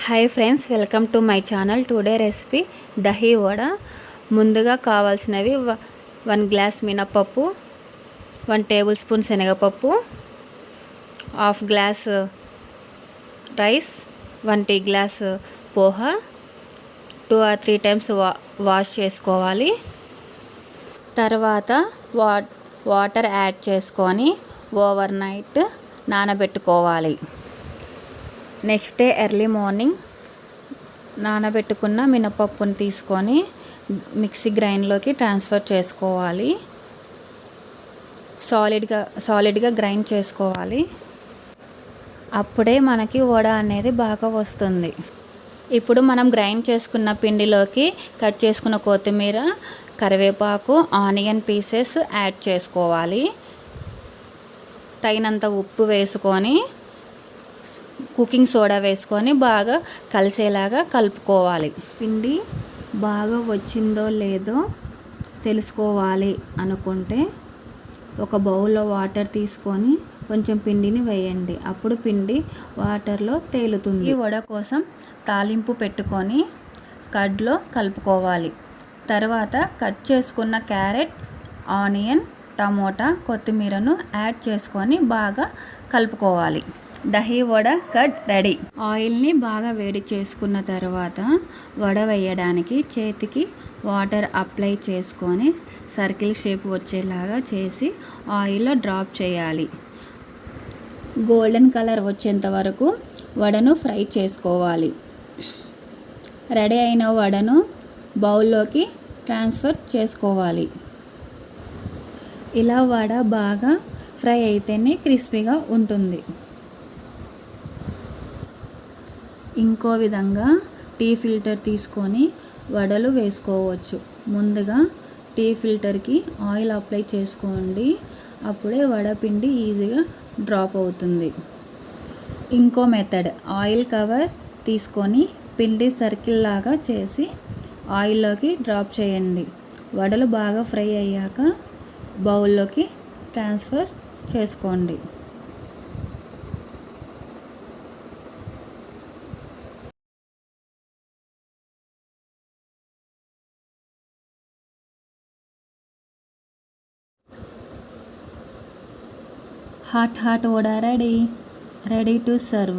Hi friends, welcome to my channel. Today recipe dahi vada. ముందుగా కావాల్సినవి 1 glass మినపప్పు, 1 టేబుల్ స్పూన్ శనగపప్పు, half glass rice, 1 tea glass poha, 2 or 3 times wash చేసుకోవాలి. తర్వాత water add చేసుకొని ఓవర్ నైట్ నానబెట్టుకోవాలి. నెక్స్ట్ డే ఎర్లీ మార్నింగ్ నానబెట్టుకున్న మినపప్పుని తీసుకొని మిక్సీ గ్రైండ్లోకి ట్రాన్స్ఫర్ చేసుకోవాలి. సాలిడ్గా గ్రైండ్ చేసుకోవాలి. అప్పుడే మనకి వడ అనేది బాగా వస్తుంది. ఇప్పుడు మనం గ్రైండ్ చేసుకున్న పిండిలోకి కట్ చేసుకున్న కొత్తిమీర, కరివేపాకు, ఆనియన్ పీసెస్ యాడ్ చేసుకోవాలి. తగినంత ఉప్పు వేసుకొని కుకింగ్ సోడా వేసుకొని బాగా కలిసేలాగా కలుపుకోవాలి. పిండి బాగా వచ్చిందో లేదో తెలుసుకోవాలి అనుకుంటే ఒక బౌల్లో వాటర్ తీసుకొని కొంచెం పిండిని వేయండి. అప్పుడు పిండి వాటర్లో తేలుతుంది. ఈ వడ కోసం తాలింపు పెట్టుకొని కడ్లో కలుపుకోవాలి. తర్వాత కట్ చేసుకున్న క్యారెట్, ఆనియన్, టమోటా, కొత్తిమీరను యాడ్ చేసుకొని బాగా కలుపుకోవాలి. దహీ వడ కడ్ రెడీ. ఆయిల్ని బాగా వేడి చేసుకున్న తర్వాత వడ వేయడానికి చేతికి వాటర్ అప్లై చేసుకొని సర్కిల్ షేప్ వచ్చేలాగా చేసి ఆయిల్లో డ్రాప్ చేయాలి. గోల్డెన్ కలర్ వచ్చేంత వరకు వడను ఫ్రై చేసుకోవాలి. రెడీ అయిన వడను బౌల్లోకి ట్రాన్స్ఫర్ చేసుకోవాలి. ఇలా వడ బాగా ఫ్రై అయితేనే క్రిస్పీగా ఉంటుంది. ఇంకో విధంగా టీ ఫిల్టర్ తీసుకొని వడలు వేసుకోవచ్చు. ముందుగా టీ ఫిల్టర్కి ఆయిల్ అప్లై చేసుకోండి. అప్పుడే వడపిండి ఈజీగా డ్రాప్ అవుతుంది. ఇంకో మెథడ్, ఆయిల్ కవర్ తీసుకొని పిండి సర్కిల్ లాగా చేసి ఆయిల్లోకి డ్రాప్ చేయండి. వడలు బాగా ఫ్రై అయ్యాక బౌల్లోకి ట్రాన్స్ఫర్ చేసుకోండి. Hot vada ready to serve.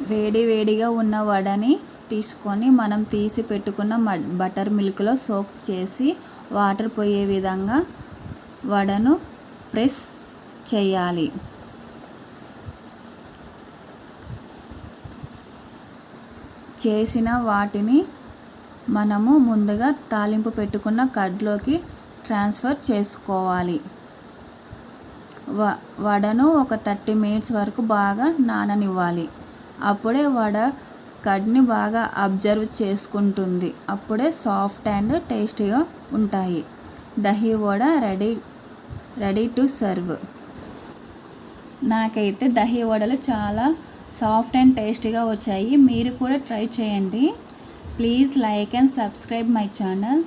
వేడిగా ఉన్న వడని తీసుకొని మనం తీసి పెట్టుకున్న బటర్ మిల్క్లో సోక్ చేసి వాటర్ పోయే విధంగా వడను ప్రెస్ చేయాలి. చేసిన వాటిని మనము ముందుగా తాలింపు పెట్టుకున్న కడ్లోకి ట్రాన్స్ఫర్ చేసుకోవాలి. వడను ఒక 30 minutes వరకు బాగా నాననివ్వాలి. అప్పుడే వడ కడ్ని బాగా అబ్జర్వ్ చేసుకుంటుంది. అప్పుడే సాఫ్ట్ అండ్ టేస్టీగా ఉంటాయి. Dahi vada ready to serve. నాకైతే దహీ వడలు చాలా సాఫ్ట్ అండ్ టేస్టీగా వచ్చాయి. మీరు కూడా ట్రై చేయండి. Please like and subscribe my channel.